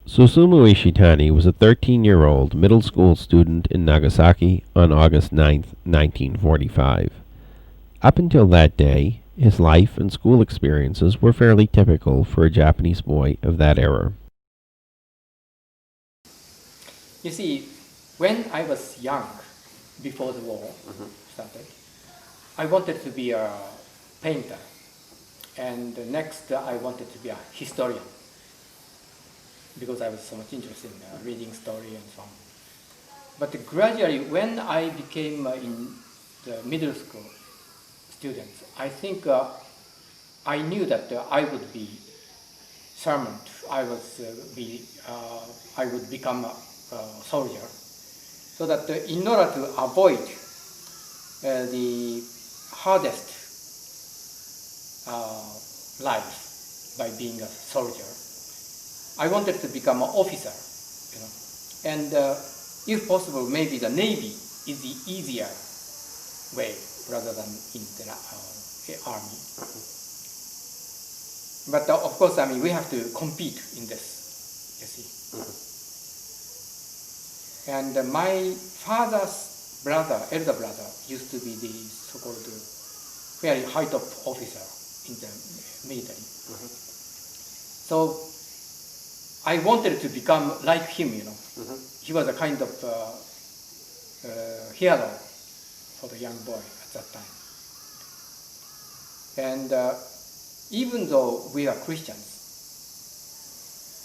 Susumu Ishitani was a 13-year-old middle school student in Nagasaki on August 9, 1945. Up until that day, his life and school experiences were fairly typical for a Japanese boy of that era. You see, when I was young, before the war started, I wanted to be a painter, and next I wanted to be a historian, because I was so much interested in reading story and so on. But gradually, when I became in the middle school students, I think I knew that I would be servant. I would become a soldier. So that in order to avoid the hardest life by being a soldier, I wanted to become an officer, and if possible, maybe the Navy is the easier way rather than in the army. But of course, I mean, we have to compete in this, you see. And my father's brother, elder brother, used to be the so-called very high top officer in the military. So I wanted to become like him, He was a kind of hero for the young boy at that time. And even though we are Christians,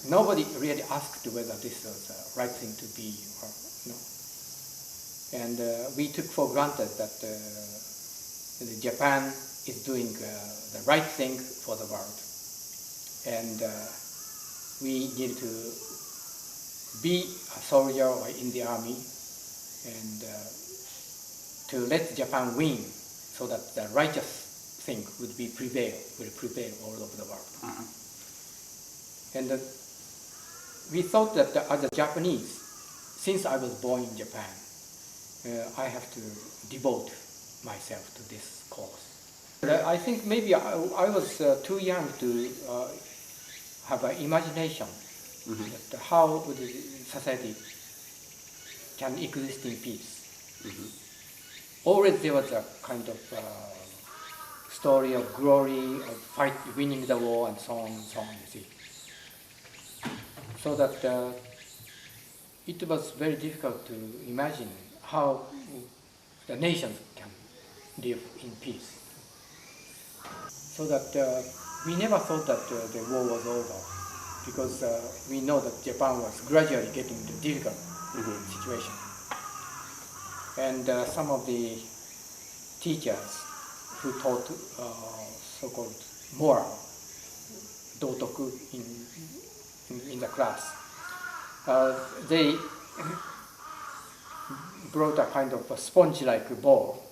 nobody really asked whether this was the right thing to be or no. And we took for granted that Japan is doing the right thing for the world. And we need to be a soldier or in the army and to let Japan win so that the righteous thing will prevail all over the world. And we thought that as a Japanese, since I was born in Japan, I have to devote myself to this cause. I think maybe I was too young to have an imagination that how would society can exist in peace. Always there was a kind of story of glory, of winning the war, and so on, you see. So that it was very difficult to imagine how the nations can live in peace. So that we never thought that the war was over, because we know that Japan was gradually getting into a difficult situation. And some of the teachers who taught so-called moral, dotoku in the class, they brought a kind of a sponge-like ball,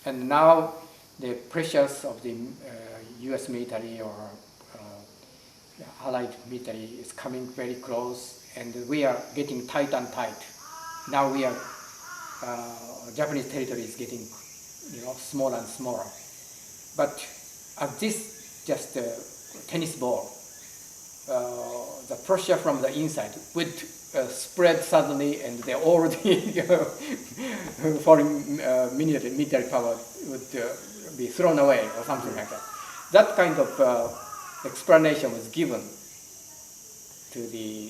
and now the pressures of the U.S. military or Allied military is coming very close, and we are getting tight and tight. Now we are Japanese territory is getting, smaller and smaller. But at this just tennis ball, the pressure from the inside would spread suddenly, and the already foreign military power would be thrown away or something like that. That kind of explanation was given to the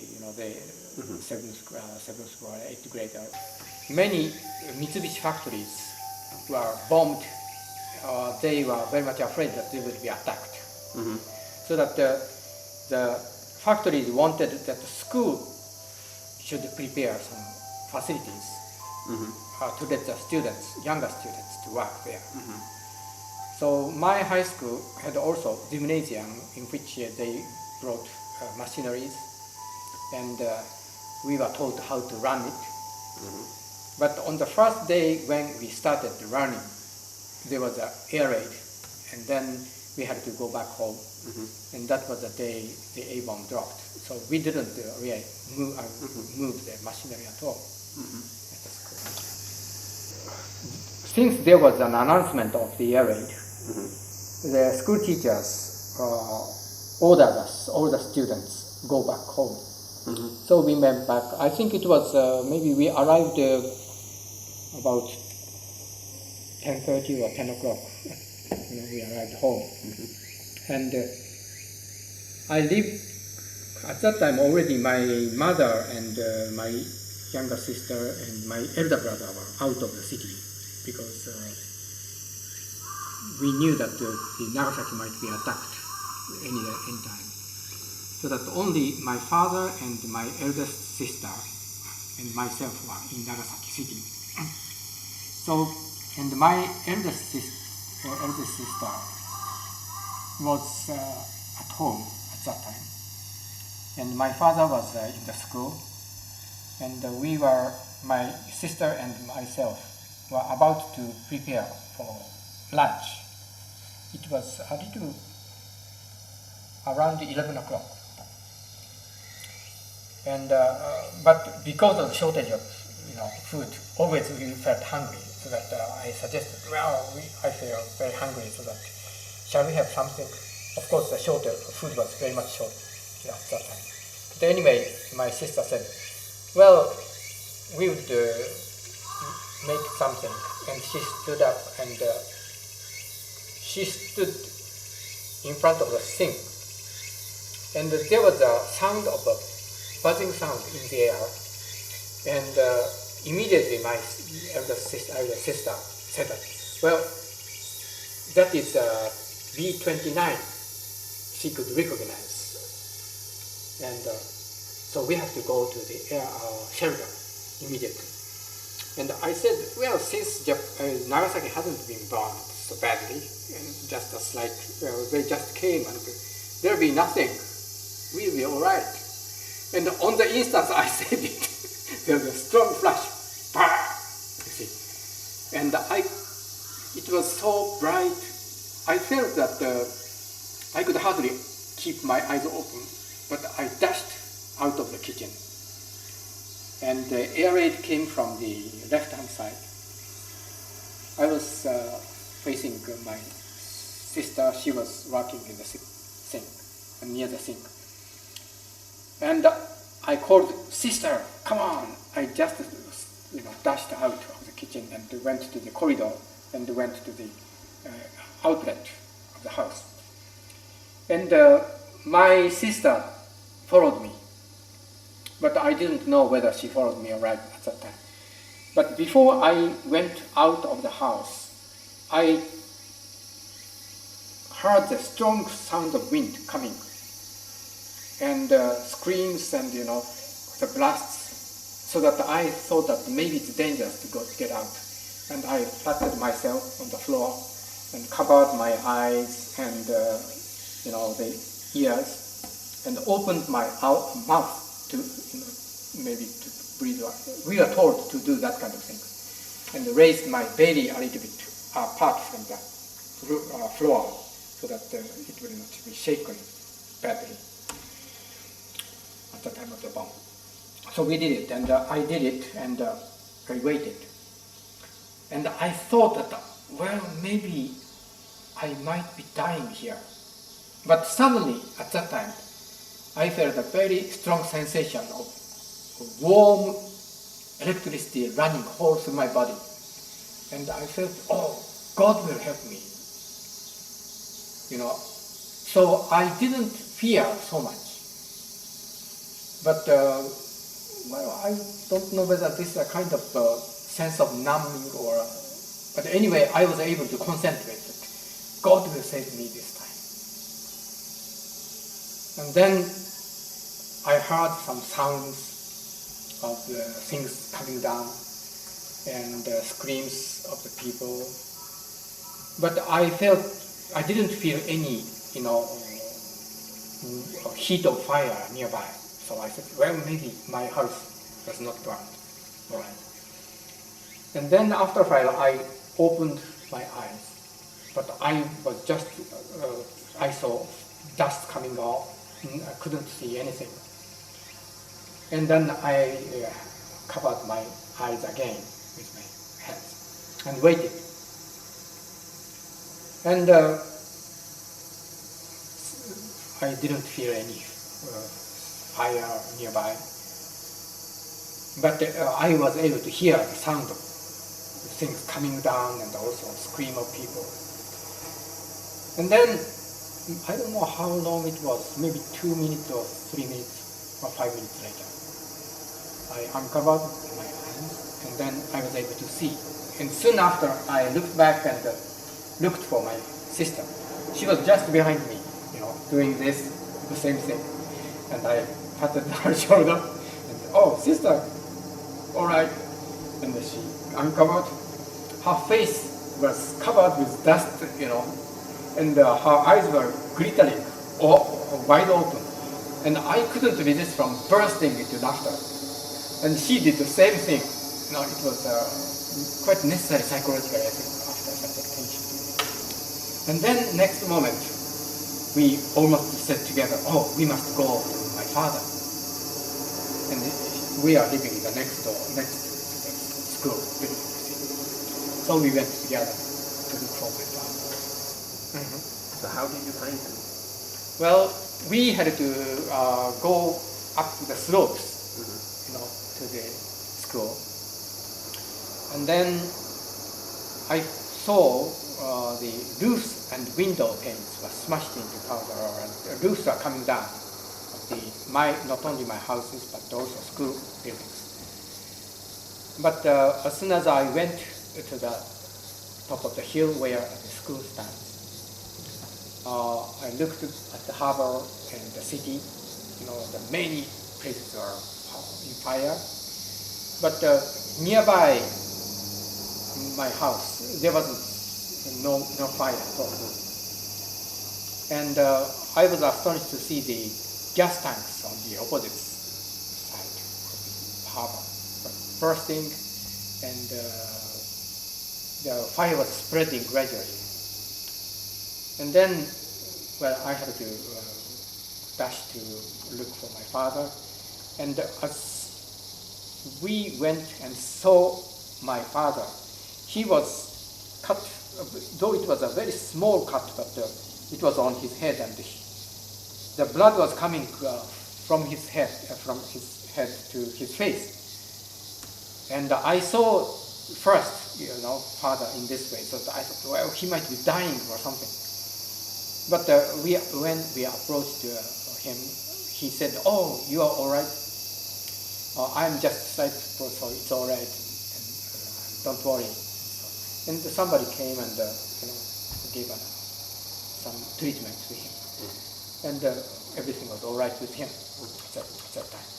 seventh grade, eighth grader. Many Mitsubishi factories were bombed. They were very much afraid that they would be attacked. So that the factories wanted that the school should prepare some facilities to let the students, younger students, to work there. So my high school had also gymnasium in which they brought machineries, and we were taught how to run it. But on the first day when we started running, there was an air raid, and then we had to go back home. And that was the day the A-bomb dropped. So we didn't really move the machinery at all at the school. Since there was an announcement of the air raid, the school teachers ordered us, all the students, go back home. So we went back. I think it was maybe we arrived about 10:30 or 10 o'clock. We arrived home. And I lived at that time already. My mother and my younger sister and my elder brother were out of the city because we knew that the Nagasaki might be attacked any time. So that only my father and my eldest sister and myself were in Nagasaki city. So, and my eldest sister was at home at that time, and my father was in the school, and my sister and myself were about to prepare for lunch. It was a little around 11 o'clock. And but because of the shortage of food, always we felt hungry. So that I suggested, I feel very hungry. So that shall we have something? Of course, the food was very much short at that time. But anyway, my sister said, "Well, we would make something." And she stood up and she stood in front of the sink, and there was a sound of a buzzing sound in the air, and immediately my elder sister said that, "Well, that is B-29." She could recognize, and so we have to go to the shelter immediately. And I said, "Well, since Nagasaki hasn't been bombed so badly, and just a slight, they just came, and there'll be nothing. We'll be all right." And on the instant I said it, there was a strong flash, you see. And it was so bright, I felt that I could hardly keep my eyes open, but I dashed out of the kitchen. And the air raid came from the left-hand side. I was facing my sister. She was working in the sink, near the sink. And I called, "Sister, come on!" I just dashed out of the kitchen and went to the corridor and went to the outlet of the house. And my sister followed me, but I didn't know whether she followed me right at that time. But before I went out of the house, I heard the strong sound of wind coming, and screams and the blasts, so that I thought that maybe it's dangerous to get out. And I flattened myself on the floor and covered my eyes and the ears, and opened my mouth to maybe to breathe. We are told to do that kind of things, and raised my belly a little bit apart from the floor, so that it will not be shaken badly at the time of the bomb. So we did it, and I did it, and I waited. And I thought that, well, maybe I might be dying here. But suddenly, at that time, I felt a very strong sensation of warm electricity running all through my body. And I felt, oh, God will help me. So I didn't fear so much. But, I don't know whether this is a kind of sense of numbing but anyway, I was able to concentrate that God will save me this time. And then I heard some sounds of things coming down and screams of the people. But I didn't feel any, heat of fire nearby. So I said, well, maybe my house was not burned. All right. And then after a while, I opened my eyes, but I was just, I saw dust coming out. I couldn't see anything. And then I covered my eyes again with my hands and waited. And I didn't feel any fire nearby. But I was able to hear the sound of things coming down and also scream of people. And then, I don't know how long it was, maybe 2 minutes or 3 minutes or 5 minutes later, I uncovered my hands and then I was able to see. And soon after, I looked back and looked for my sister. She was just behind me, doing this, the same thing. And I patted her shoulder and said, "Oh, sister, all right." And she uncovered. Her face was covered with dust, and her eyes were glittering, wide open. And I couldn't resist from bursting into laughter. And she did the same thing. It was quite necessary psychologically, I think, after such attention. And then next moment, we almost said together, "Oh, we must go to my father." And we are living in the next door, next to the school building. So we went together to look for my father. Mm-hmm. So how did you find him? Well, we had to go up the slopes, to the school. And then I saw the roofs and window panes were smashed into powder, and the roofs are coming down of not only my houses but also school buildings. But as soon as I went to the top of the hill where the school stands, I looked at the harbor and the city. The many places are in fire. But nearby my house, there wasn't no fire at all. And I was astonished to see the gas tanks on the opposite side of the harbor bursting, and the fire was spreading gradually. And then, I had to dash to look for my father. And as we went and saw my father, he was cut, though it was a very small cut, but it was on his head, and the blood was coming from his head to his face. And I saw first, father in this way, so I thought, well, he might be dying or something. But when we approached him, he said, "Oh, you are all right. I'm just sick, so it's all right. And, don't worry." And somebody came and gave some treatment to him, and everything was all right with him at that time.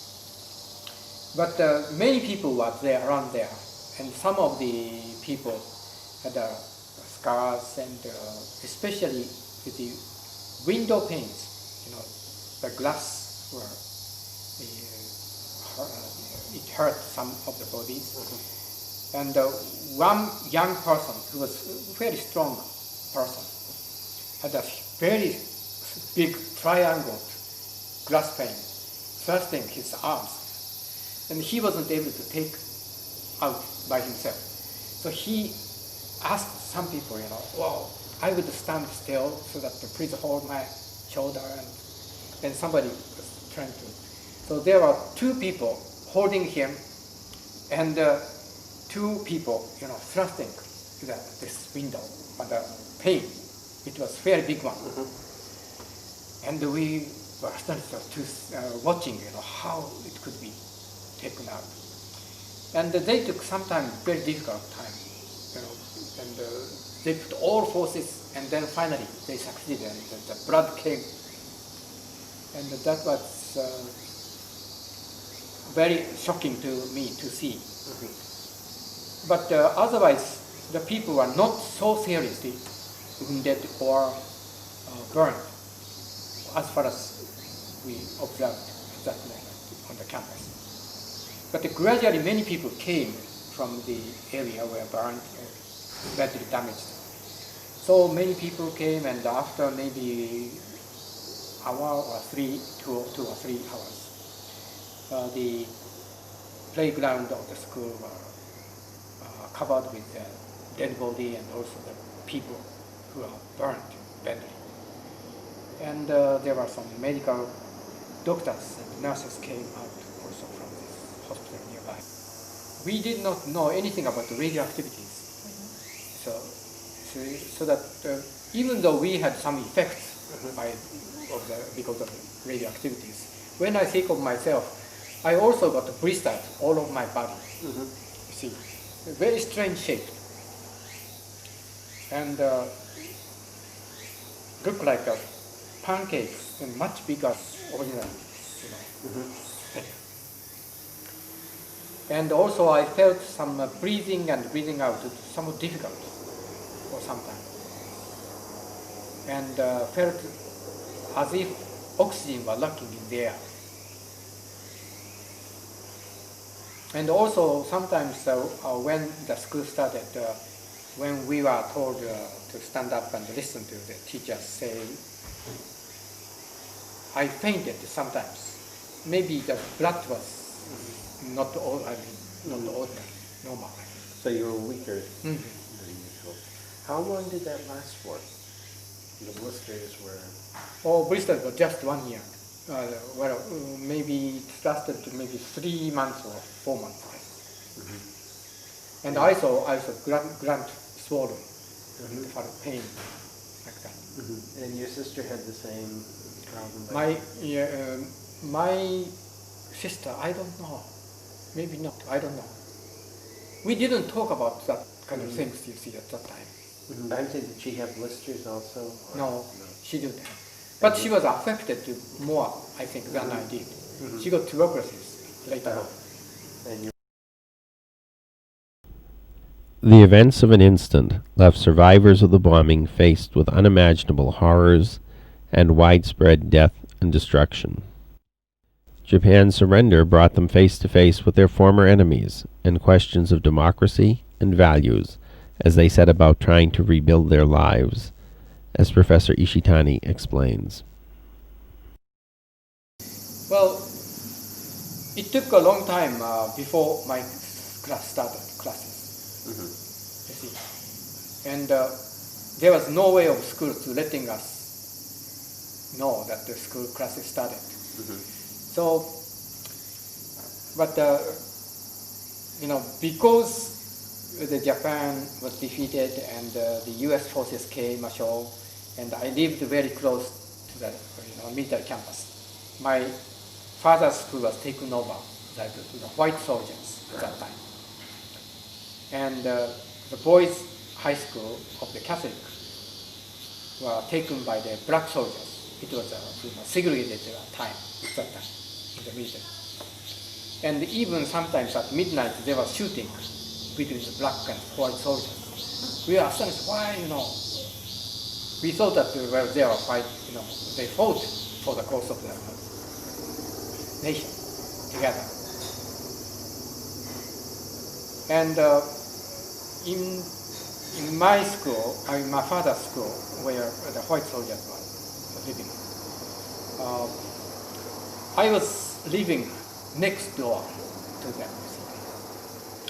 But many people were around there, and some of the people had scars, and especially with the window panes, the glass were it hurt some of the bodies. Mm-hmm. And one young person who was a very strong person had a very big triangle glass pane thrusting his arms, and he wasn't able to take out by himself. So he asked some people, "Well, I would stand still so that please hold my shoulder," and then somebody was trying to. So there were two people holding him, and two people, thrusting this window on the pane. It was a very big one. Mm-hmm. And we were astonished watching, how it could be taken out. And they took some time, very difficult time, and they put all forces, and then finally they succeeded, and the blood came. And that was very shocking to me to see. Mm-hmm. But otherwise, the people were not so seriously wounded or burned, as far as we observed at that moment on the campus. But gradually many people came from the area where burned or badly damaged. So many people came, and after maybe hour or 2 or 3 hours, the playground of the school were covered with dead body and also the people who are burned badly. And there were some medical doctors and nurses came out also from this hospital nearby. We did not know anything about the radioactivities. So that even though we had some effects because of the radioactivities, when I think of myself, I also got blisters all over my body. You see, a very strange shape, and look like a pancake and much bigger originally. And also I felt some breathing and breathing out somewhat difficult for some time, and felt as if oxygen was lacking in the air. And also sometimes when the school started, when we were told to stand up and listen to the teachers say, I fainted sometimes. Maybe the blood was not ordinary, normal. So you were weaker than usual. How long did that last for? The blisters were... Oh, blisters were just 1 year. Maybe it lasted maybe 3 months or 4 months. And also gland swollen, for pain, like that. And your sister had the same problem? My sister, I don't know. Maybe not, I don't know. We didn't talk about that kind of things, you see, at that time. Did she have blisters also? No, she didn't have. But she was affected more, I think, than I did. She got tuberculosis later on. The events of an instant left survivors of the bombing faced with unimaginable horrors and widespread death and destruction. Japan's surrender brought them face to face with their former enemies and questions of democracy and values as they set about trying to rebuild their lives, as Professor Ishitani explains. Well, it took a long time before my classes. You see. And there was no way of schools letting us know that the school classes started. So, but because the Japan was defeated and the U.S. forces came ashore, and I lived very close to the military campus. My father's school was taken over by the white soldiers at that time. And the boys' high school of the Catholic were taken by the black soldiers. It was a segregated time at that time in the military. And even sometimes at midnight there was shooting between the black and white soldiers. We were astonished, why, we thought that they were fight, they fought for the cause of the nation together. And in my school, my father's school, where the white soldiers were living, I was living next door to them.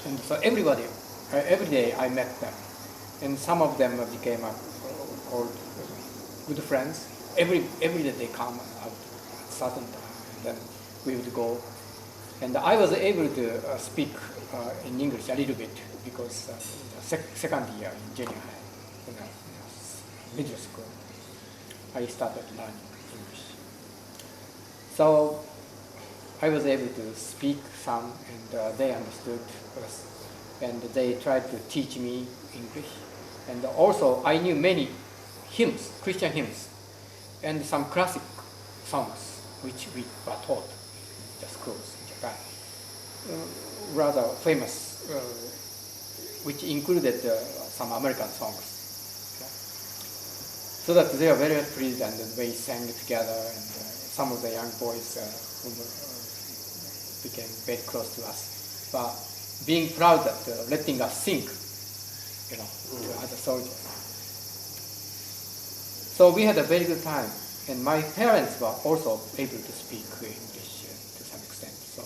And so every day I met them, and some of them became good friends. Every day they come out at certain time, and then we would go. And I was able to speak in English a little bit because second year in junior high, middle school, I started learning English. So I was able to speak some, and they understood us, and they tried to teach me English. And also I knew many hymns, Christian hymns, and some classic songs which we were taught in the schools in Japan. Rather famous, which included some American songs. So that they were very pleased, and they sang together, and some of the young boys became very close to us, but being proud that letting us sing, to other soldiers. So we had a very good time, and my parents were also able to speak English to some extent. So,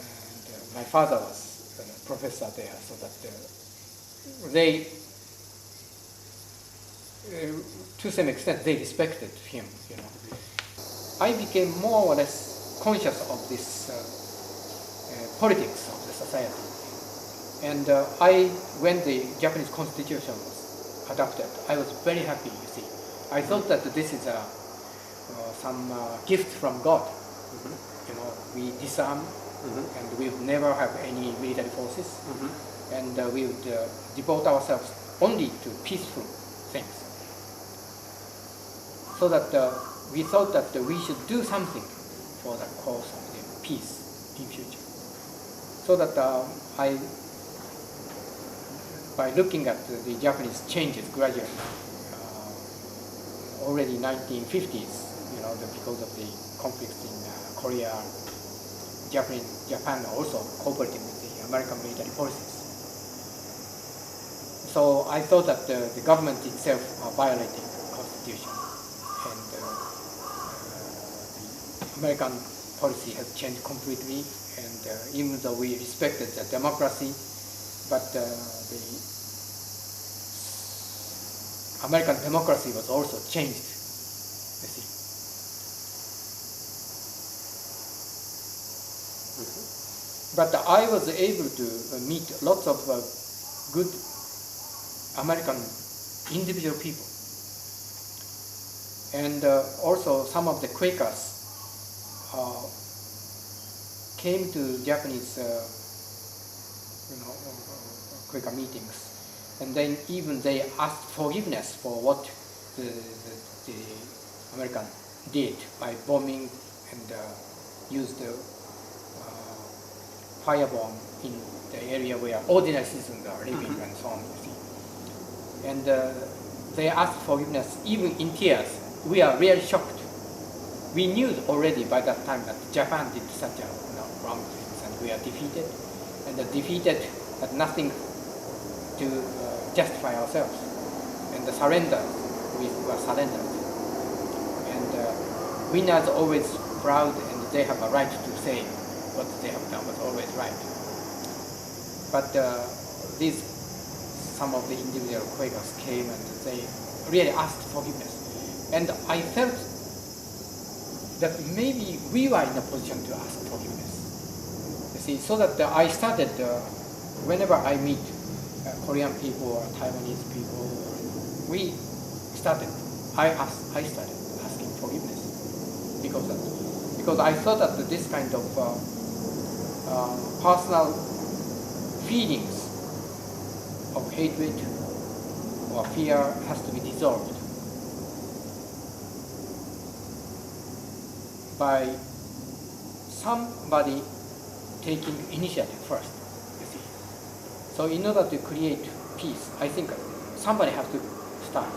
and my father was a professor there, so that they, to some extent, they respected him. I became more or less conscious of this politics of the society. And when the Japanese constitution was adopted, I was very happy, you see. I thought that this is some gift from God. You know, we disarm, and we would never have any military forces, and we would devote ourselves only to peaceful things. So that we thought that we should do something for the cause of the peace in future. So that by looking at the Japanese changes gradually, already 1950s, you know, because of the conflicts in Korea, Japan also cooperated with the American military policies. So I thought that the government itself violated the Constitution, and the American policy has changed completely. And even though we respected the democracy, but the American democracy was also changed, you see. But I was able to meet lots of good American individual people. And also some of the Quakers came to Japanese Quaker meetings. And then even they asked forgiveness for what the American did by bombing and used firebomb in the area where ordinary citizens are living and so on, you see. And they asked forgiveness even in tears. We are really shocked. We knew already by that time that Japan did such wrong things, and we are defeated. And the defeated had nothing to justify ourselves. And the surrender, we were surrendered. And winners are always proud, and they have a right to say what they have done was always right. But some of the individual Quakers came and they really asked forgiveness. And I felt that maybe we were in a position to ask forgiveness. You see, so that I started, whenever I meet Korean people or Taiwanese people, I started asking forgiveness because I thought that this kind of personal feelings of hatred or fear has to be dissolved by somebody taking initiative first, you see. So in order to create peace, I think somebody has to start.